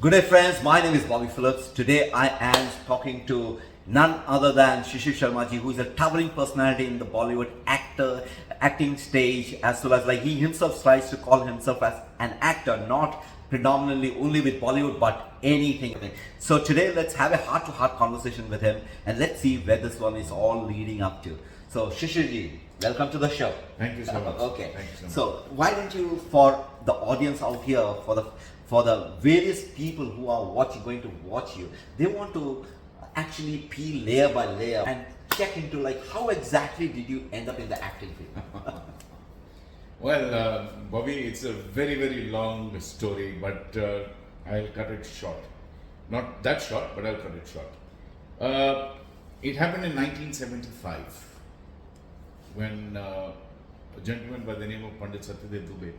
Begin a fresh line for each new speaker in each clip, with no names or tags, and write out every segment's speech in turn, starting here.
Good day friends, my name is Bobby Phillips. Today I am talking to none other than Shishir Sharma ji, who is a towering personality in the Bollywood acting stage, as well as he himself tries to call himself as an actor, not predominantly only with Bollywood but anything. So today let's have a heart-to-heart conversation with him and let's see where this one is all leading up to. So Shishir ji, welcome to the show.
Thank you so much.
Okay.
Thank you so much.
So why don't you, for the audience out here, for the various people who are going to watch you, they want to actually peel layer by layer and check into how exactly did you end up in the acting field?
Well, Bobby, it's a very long story, but I'll cut it short. Not that short, but I'll cut it short. It happened in 1975 when a gentleman by the name of Pandit Satyadev Dubey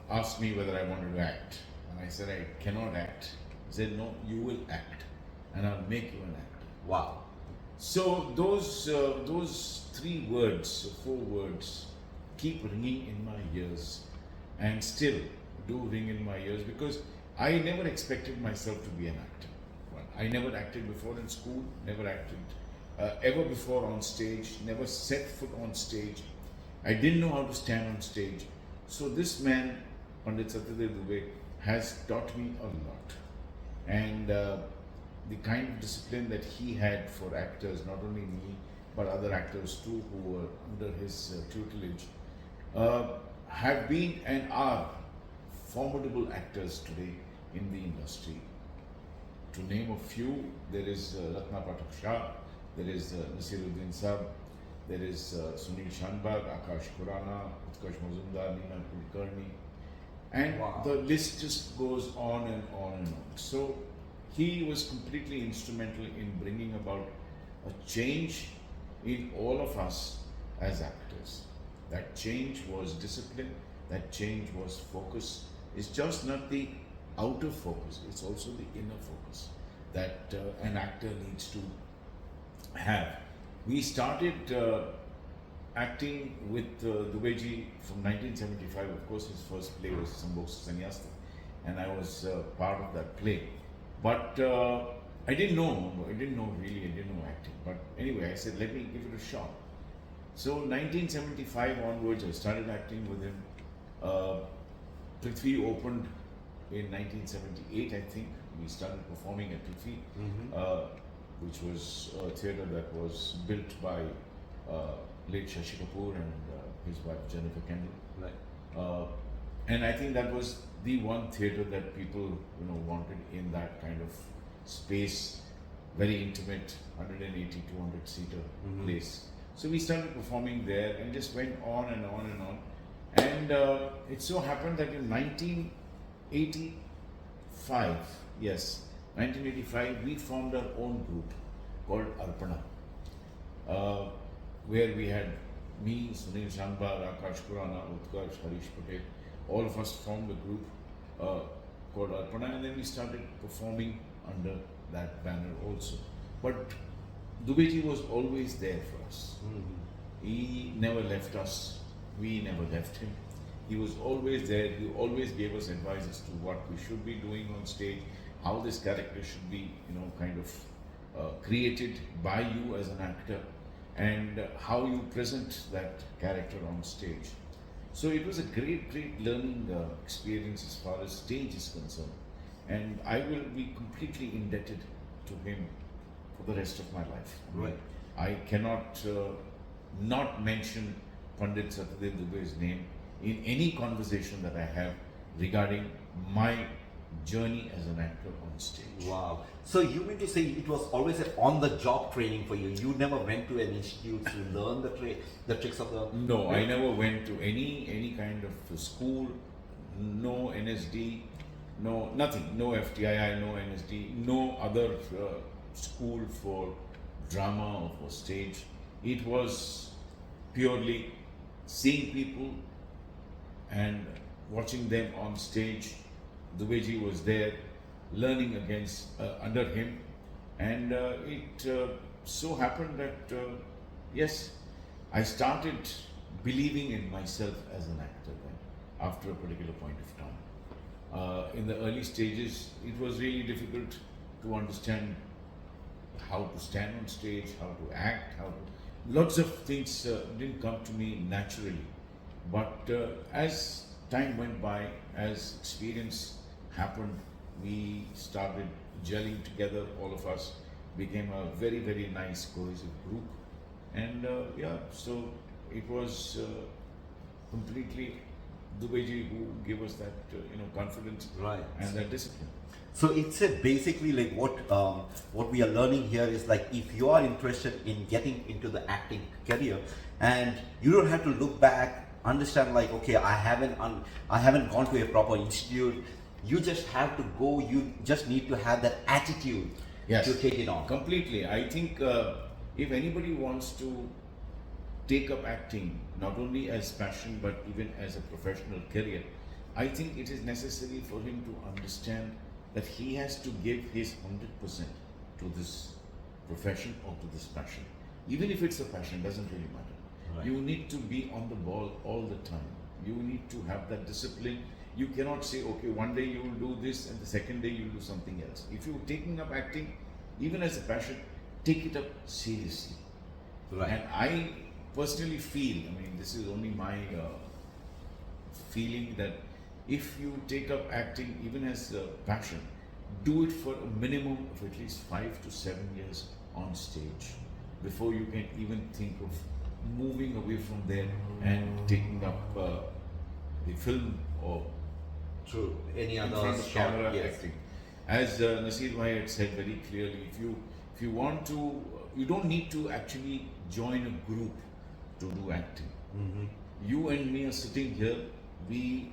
asked me whether I wanted to act. And I said, I cannot act. He said, no, you will act and I'll make you an actor.
Wow.
So those 3 words, 4 words keep ringing in my ears and still do ring in my ears, because I never expected myself to be an actor. I never acted before in school, never acted ever before on stage, never set foot on stage. I didn't know how to stand on stage. So this man, Pandit Satyadev Dubey, has taught me a lot. And the kind of discipline that he had for actors, not only me, but other actors too who were under his tutelage, have been and are formidable actors today in the industry. To name a few, there is Ratna Pathak Shah, there is Nasiruddin Saab, there is Sunil Shanbag, Akash Khurana, Utkarsh Mazumdar, Nina Kulkarni, and the list just goes on and on and on. So he was completely instrumental in bringing about a change in all of us as actors. That change was discipline, that change was focus. It's just not the outer focus, it's also the inner focus that an actor needs to have. We started acting with Dhube Ji from 1975. Of course, his first play was Sambhog Sanyasta, and I was part of that play. But I didn't know acting. But anyway, I said, let me give it a shot. So 1975 onwards, I started acting with him. Prithvi opened in 1978, I think. We started performing at Prithvi, which was a theatre that was built by late Shishir Kapoor and his wife Jennifer Kendall. And I think that was the one theatre that people wanted in that kind of space, very intimate, 180, 200 seater place. So we started performing there and just went on and on and on. And it so happened that in 1985, we formed our own group called Arpana, where we had me, Sunil Shanbag, Akash Khurana, Utkarsh, Harish Patel, all of us formed a group called Arpana, and then we started performing under that banner also. But Dhube Ji was always there for us. He never left us, we never left him. He was always there. He always gave us advice as to what we should be doing on stage, how this character should be, created by you as an actor, and how you present that character on stage. So it was a great learning experience as far as stage is concerned, and I will be completely indebted to him for the rest of my life. I cannot not mention Pandit Satyadev Dubey's name in any conversation that I have regarding my journey as an actor on stage.
Wow. So you mean to say it was always an on-the-job training for you? You never went to an institute to learn the tricks of the...
No, I never went to any kind of school, no NSD, no nothing, no FTII, no NSD, no other school for drama or for stage. It was purely seeing people and watching them on stage. Dhube Ji was there, learning under him, and it so happened that yes, I started believing in myself as an actor then, after a particular point of time. In the early stages, it was really difficult to understand how to stand on stage, how to act, lots of things didn't come to me naturally. But as time went by, as experience happened, we started gelling together, all of us became a very, very nice cohesive group. And so it was completely Dhube Ji who gave us that confidence and that discipline.
So it's basically like what we are learning here is like, if you are interested in getting into the acting career, and you don't have to look back, understand like, okay, I haven't gone to a proper institute. You just have to go. You just need to have that attitude to take it on.
Completely. I think if anybody wants to take up acting, not only as passion but even as a professional career, I think it is necessary for him to understand that he has to give his 100% to this profession or to this passion. Even if it's a passion, doesn't really matter. You need to be on the ball all the time. You need to have that discipline. You cannot say, okay, one day you will do this and the second day you will do something else. If you're taking up acting, even as a passion, take it up seriously. And I personally feel, this is only my feeling, that if you take up acting even as a passion, do it for a minimum of at least 5 to 7 years on stage before you can even think of moving away from there and taking up the film or
any
in
other
front of camera acting. As Nasir Bhai had said very clearly, if you want to, you don't need to actually join a group to do acting. You and me are sitting here, we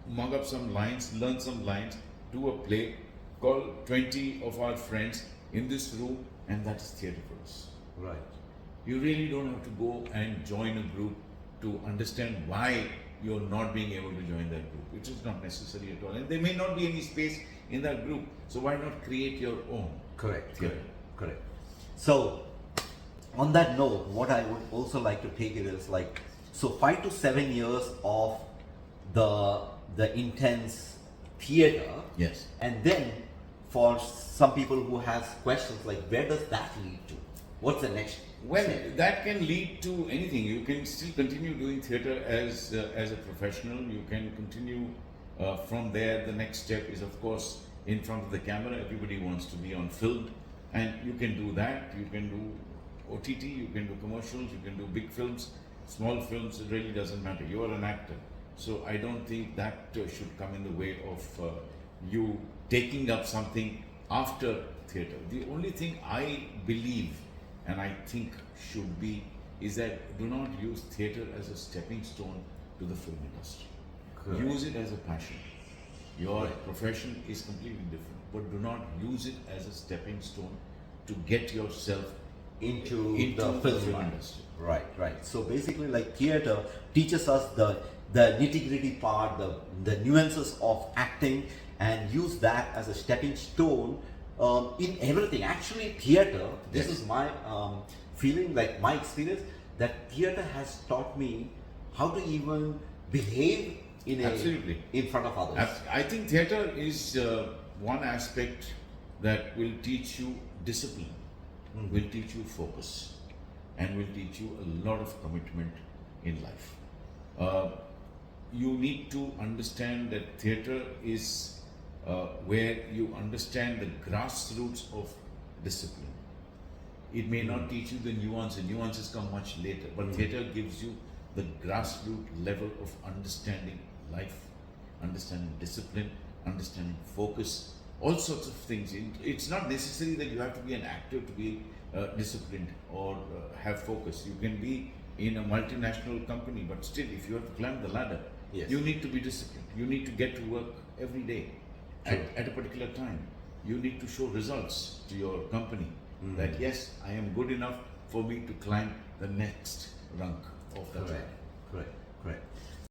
mug up some lines, learn some lines, do a play, call 20 of our friends in this room, and that's theatre for us. You really don't have to go and join a group to understand why you're not being able to join that group. It is not necessary at all. And there may not be any space in that group, so why not create your own?
Correct. So, on that note, what I would also like to take it is like, so 5 to 7 years of the intense theatre.
Yes.
And then for some people who has questions like, where does that lead to? What's the next?
Well, that can lead to anything. You can still continue doing theatre as a professional. You can continue from there. The next step is, of course, in front of the camera. Everybody wants to be on film, and you can do that. You can do OTT, you can do commercials, you can do big films, small films. It really doesn't matter. You are an actor. So I don't think that should come in the way of you taking up something after theatre. The only thing I believe and I think should be is that do not use theatre as a stepping stone to the film industry. Use it as a passion. Your profession is completely different, but do not use it as a stepping stone to get yourself
into the film industry. Right. So basically, like, theatre teaches us the nitty-gritty part, the nuances of acting, and use that as a stepping stone in everything. Actually, theatre, this is my feeling, like my experience, that theatre has taught me how to even behave in front of others.
I think theatre is one aspect that will teach you discipline, will teach you focus, and will teach you a lot of commitment in life. You need to understand that theatre is where you understand the grassroots of discipline. It may not teach you the nuances. Nuances come much later, but theatre gives you the grassroots level of understanding life, understanding discipline, understanding focus, all sorts of things. It's not necessary that you have to be an actor to be disciplined or have focus. You can be in a multinational company, but still, if you have to climb the ladder, you need to be disciplined. You need to get to work every day at a particular time. You need to show results to your company that yes, I am good enough for me to climb the next rung of that ladder.
Correct.